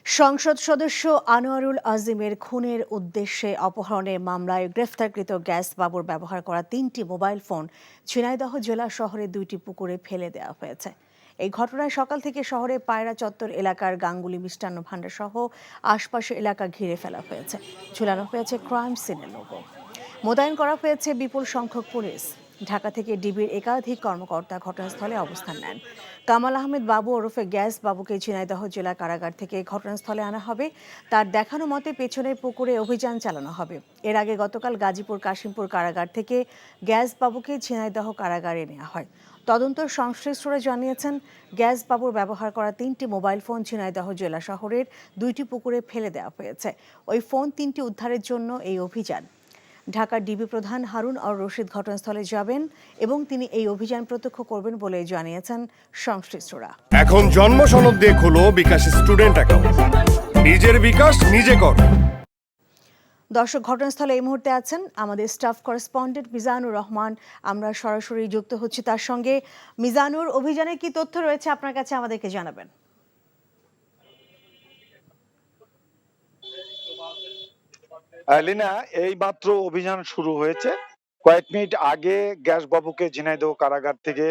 সংসদ সদস্য আনোয়ারুল আজিমের খুনের উদ্দেশ্যে অপহরণের মামলায় গ্রেফতারকৃত গ্যাস বাবুর ব্যবহার করা 3টি মোবাইল ফোন ঝিনাইদহ জেলা শহরের 2টি পুকুরে ফেলে দেওয়া হয়েছে। এই ঘটনায় সকাল থেকে শহরে পায়রা চত্বর এলাকার গাঙ্গুলি মিষ্টান্ন ভাণ্ডার সহ আশপাশের এলাকা ঘিরে ফেলা হয়েছে। ঝুলানো হয়েছে ক্রাইম সিনের লোগো। মোতায়েন করা হয়েছে বিপুল সংখ্যক পুলিশ। ঢাকা থেকে ডিবির একাধিক কর্মকর্তা ঘটনাস্থলে অবস্থান নেন। কামাল আহমেদ বাবু ওরফে গ্যাস বাবুকে ঝিনাইদহ জেলা কারাগার থেকে ঘটনাস্থলে আনা হবে। তার দেখানো মতে পেছনের পুকুরে অভিযান চালানো হবে। এর আগে গতকাল গাজীপুর কাশিমপুর কারাগার থেকে গ্যাস বাবুকে ঝিনাইদহ কারাগারে নেওয়া হয়। তদন্ত সংশ্লিষ্টরা জানিয়েছেন, গ্যাস বাবুর ব্যবহার করা 3টি মোবাইল ফোন ঝিনাইদহ জেলা শহরের 2টি পুকুরে ফেলে দেওয়া হয়েছে। ওই ফোন 3টি উদ্ধারের জন্য এই অভিযান। ঢাকার ডিবি প্রধান হারুন আর রশিদ ঘটনাস্থলে যাবেন এবং তিনি এই অভিযান প্রত্যক্ষ করবেন বলে জানিয়েছেন সংশ্লিষ্টরা। এখন জন্ম সনদ দিয়ে খোলো বিকাশ স্টুডেন্ট অ্যাকাউন্ট। নিজের বিকাশ নিজে কর। দর্শক, ঘটনাস্থলে এই মুহূর্তে আছেন আমাদের স্টাফ করেসপন্ডেন্ট মিজানুর রহমান। আমরা সরাসরি যুক্ত হচ্ছি তার সঙ্গে। মিজানুর, অভিযানে কি তথ্য রয়েছে আপনার কাছে, আমাদেরকে জানাবেন। লিনা, এই মাত্র অভিযান শুরু হয়েছে। কয়েক মিনিট আগে গ্যাস বাবুকে ঝিনাইদহ কারাগার থেকে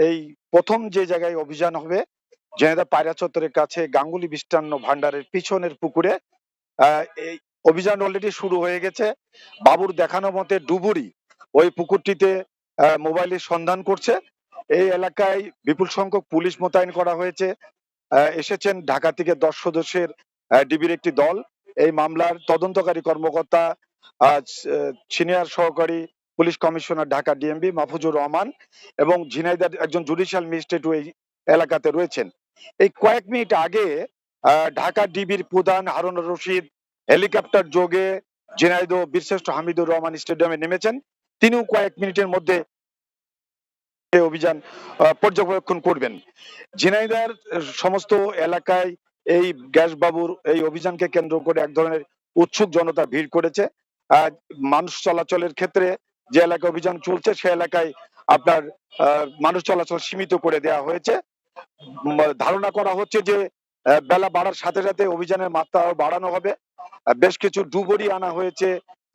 এই প্রথম যে জায়গায় অভিযান হবে, ঝিনাইদহ পায়রা চত্বরের কাছে গাঙ্গুলি মিষ্টান্ন ভান্ডারের পিছনের পুকুরে এই অভিযান অলরেডি শুরু হয়ে গেছে। বাবুর দেখানো মতে ডুবুরি ওই পুকুরটিতে মোবাইলের সন্ধান করছে। এই এলাকায় বিপুল সংখ্যক পুলিশ মোতায়েন করা হয়েছে। এসেছেন ঢাকা থেকে 10 সদস্যের ডিবির একটি দল। এই মামলার তদন্তকারী কর্মকর্তা সিনিয়র সহকারী police commissioner Dhaka DMP Mahfuzur Rahman এবং ঝিনাইদহ একজন জুডিশিয়াল ম্যাজিস্ট্রেট এই এলাকাতে রয়েছেন। এই কয়েক মিনিট আগে ঢাকা ডিবির প্রধান হারুন রশিদ হেলিকপ্টার যোগে ঝিনাইদহ বীরশ্রেষ্ঠ হামিদুর রহমান স্টেডিয়ামে নেমেছেন। তিনিও কয়েক মিনিটের মধ্যে অভিযান পর্যবেক্ষণ করবেন। ঝিনাইদহের সমস্ত এলাকায় এই গ্যাস বাবুর এই অভিযানকে কেন্দ্র করে এক ধরনের উৎসুক জনতা ভিড় করেছে। মানুষ চলাচলের ক্ষেত্রে যে এলাকায় অভিযান চলছে সে এলাকায় আপনার মানুষ চলাচল সীমিত করে দেওয়া হয়েছে। ধারণা করা হচ্ছে যে বেলা বাড়ার সাথে সাথে অভিযানের মাত্রা বাড়ানো হবে। বেশ কিছু ডুবুরি আনা হয়েছে,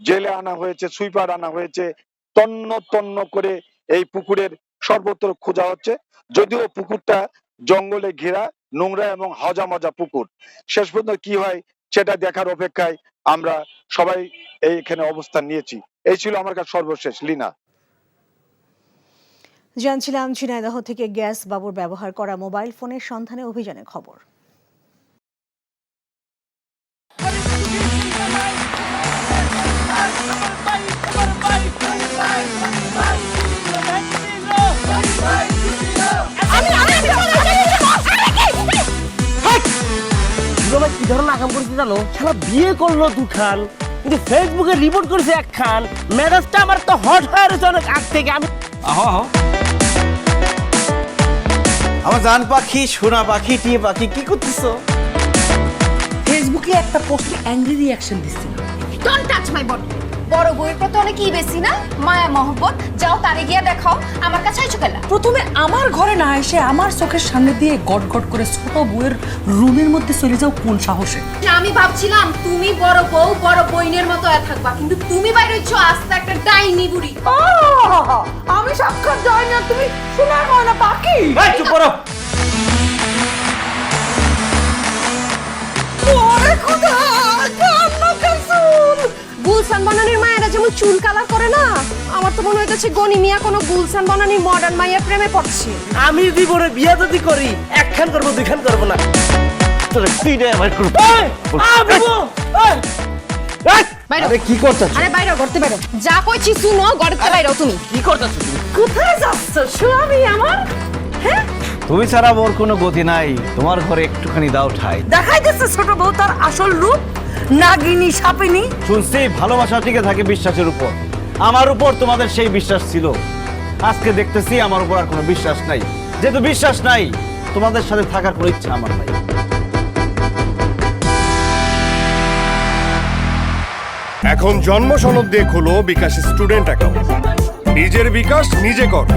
জেলে আনা হয়েছে, সুইপার আনা হয়েছে। তন্ন তন্ন করে এই পুকুরের সর্বত্র খোঁজা হচ্ছে। যদিও পুকুরটা জঙ্গলে ঘেরা, নোংরা এবং হজা মজা পুকুর। শেষ পর্যন্ত কি হয় সেটা দেখার অপেক্ষায় আমরা সবাই এইখানে অবস্থান নিয়েছি। এই ছিল আমার কাছে সর্বশেষ। লিনা, জানছিলাম ঝিনাইদহ থেকে গ্যাস বাবুর ব্যবহার করা মোবাইল ফোনের সন্ধানে অভিযানের খবর। কি ধরনের আকাম করেছে জানো? শালা বিয়ে করলো দুখান, কিন্তু ফেসবুকে রিপোর্ট করেছে একখান। মেজাজটা আমার তো হট হয়ে রয়েছে অনেক আগ থেকে। আমি আমার জান পাখি, সোনা পাখি, টিয়ে পাখি, কি করতেছো? ফেসবুকে একটা পোস্টে অ্যাংরি রিঅ্যাকশন দিচ্ছিল। Don't touch my body. বড় বউয়ের প্রতি অনেকই বেশি না মায়া মহব্বত। যাও তারে গিয়া দেখাও, আমার কাছে আইছো কেলা? প্রথমে আমার ঘরে না এসে আমার চোখের সামনে দিয়ে গট গট করে ছোট বউয়ের রুমের মধ্যে চলে যাও কোন সাহসে? আমি ভাবছিলাম তুমি বড় বউ বড় বইনের মতো থাকবা, কিন্তু তুমি বাইরে হচ্ছ আস্তে একটা ডাইনি বুড়ি। আমি সাক্ষাৎ যাই না, তুমি শোনার না পাখি। চুপ করো। গুলশান বনানীর মায়েরা যেমন চুল কালার করে না, আমার তো মনে হইতেছে গনি মিয়া কোনো গুলশান বনানীর মডার্ন মাইয়া প্রেমে পড়ছে। আমি জীবনে বিয়ে যদি করি একখান করবো, দুইখান করবো না। তোরে পিড়ে আমার করব। আরে কি করতেছ? আরে বাইরে করতে বাইরে যা কইছি শুনো, গড়তে বাইরে তুমি কি করতেছ? তুমি কোথায় যাচ্ছ স্বামী আমার? হ্যাঁ, তুমি ছাড়া মোর কোনো গতি নাই। তোমার ঘরে একটুখানি দাও ঠাই। দেখাই দিচ্ছে ছোট বউ তার আসল রূপ, নাগিনী সাপিনী। শুনছি ভালোবাসা টিকে থাকে বিশ্বাসের উপর। আমার উপর তোমাদের সেই বিশ্বাস ছিল, আজকে দেখতেছি আমার উপর আর কোনো বিশ্বাস নাই। যেহেতু বিশ্বাস নাই, তোমাদের সাথে থাকার কোনো ইচ্ছা আমার নাই। এখন জন্ম সনদ দিয়ে খোলো বিকাশ স্টুডেন্ট অ্যাকাউন্ট। নিজের বিকাশ নিজে কর।